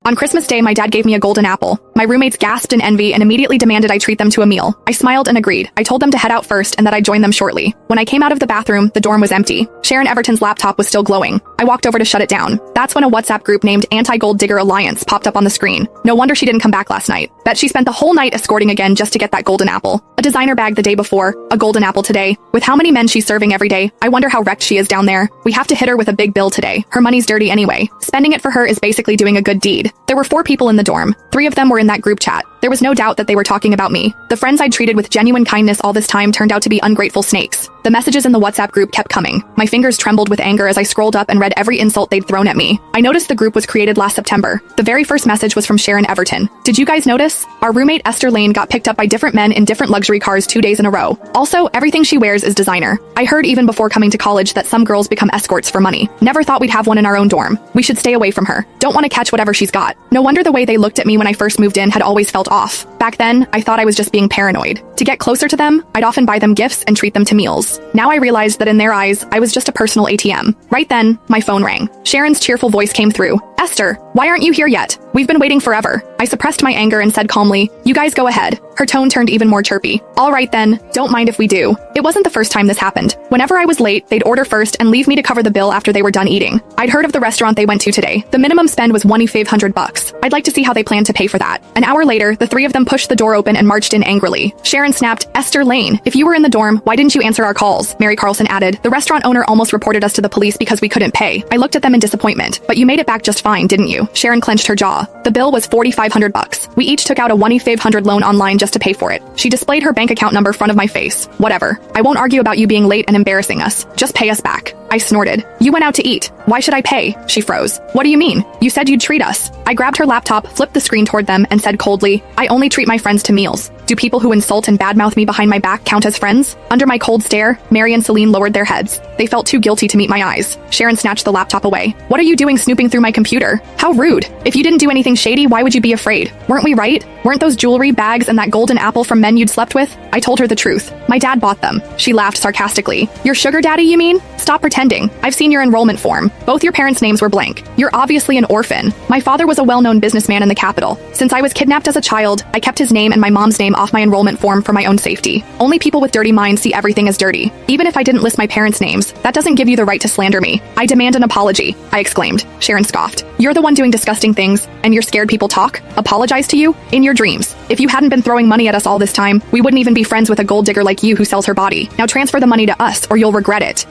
On Christmas Day, my dad gave me a golden apple. My roommates gasped in envy and immediately demanded I treat them to a meal. I smiled and agreed. I told them to head out first and that I'd join them shortly. When I came out of the bathroom, the dorm was empty. Sharon Everton's laptop was still glowing. I walked over to shut it down. That's when a WhatsApp group named Anti-Gold Digger Alliance popped up on the screen. No wonder she didn't come back last night. Bet she spent the whole night escorting again just to get that golden apple. A designer bag the day before, a golden apple today. With how many men she's serving every day, I wonder how wrecked she is down there. We have to hit her with a big bill today. Her money's dirty anyway. Spending it for her is basically doing a good deed. There were 4 people in the dorm. 3 of them were in that group chat. There was no doubt that they were talking about me. The friends I'd treated with genuine kindness all this time turned out to be ungrateful snakes. The messages in the WhatsApp group kept coming. My fingers trembled with anger as I scrolled up and read every insult they'd thrown at me. I noticed the group was created last September. The very first message was from Sharon Everton. Did you guys notice? Our roommate Esther Lane got picked up by different men in different luxury cars 2 days in a row. Also, everything she wears is designer. I heard even before coming to college that some girls become escorts for money. Never thought we'd have one in our own dorm. We should stay away from her. Don't want to catch whatever she's got. No wonder the way they looked at me when I first moved in had always felt off. Back then, I thought I was just being paranoid. To get closer to them, I'd often buy them gifts and treat them to meals. Now I realized that in their eyes, I was just a personal ATM. Right then, my phone rang. Sharon's cheerful voice came through. Esther, why aren't you here yet? We've been waiting forever. I suppressed my anger and said calmly, you guys go ahead. Her tone turned even more chirpy. All right then, don't mind if we do. It wasn't the first time this happened. Whenever I was late, they'd order first and leave me to cover the bill after they were done eating. I'd heard of the restaurant they went to today. The minimum spend was $1,500. I'd like to see how they plan to pay for that. An hour later, the 3 of them pushed the door open and marched in angrily. Sharon snapped, Esther Lane, if you were in the dorm, why didn't you answer our calls? Mary Carlson added, the restaurant owner almost reported us to the police because we couldn't pay. I looked at them in disappointment, but you made it back just fine, didn't you? Sharon clenched her jaw. The bill was $4,500. We each took out a $1,500 loan online just to pay for it. She displayed her bank account number front of my face. Whatever. I won't argue about you being late and embarrassing us. Just pay us back. I snorted. You went out to eat. Why should I pay? She froze. What do you mean? You said you'd treat us. I grabbed her laptop, flipped the screen toward them, and said coldly, I only treat my friends to meals. Do people who insult and badmouth me behind my back count as friends? Under my cold stare, Mary and Celine lowered their heads. They felt too guilty to meet my eyes. Sharon snatched the laptop away. What are you doing snooping through my computer? How rude. If you didn't do anything shady, why would you be afraid? Weren't we right? Weren't those jewelry, bags, and that golden apple from men you'd slept with? I told her the truth. My dad bought them. She laughed sarcastically. Your sugar daddy, you mean? Stop pretending. I've seen your enrollment form. Both your parents' names were blank. You're obviously an orphan. My father was a well-known businessman in the capital. Since I was kidnapped as a child, I kept his name and my mom's name off my enrollment form for my own safety. Only people with dirty minds see everything as dirty. Even if I didn't list my parents' names, that doesn't give you the right to slander me. I demand an apology, I exclaimed. Sharon scoffed. You're the one doing disgusting things, and you're scared people talk? Apologize to you? In your dreams. If you hadn't been throwing money at us all this time, we wouldn't even be friends with a gold digger like you who sells her body. Now transfer the money to us, or you'll regret it.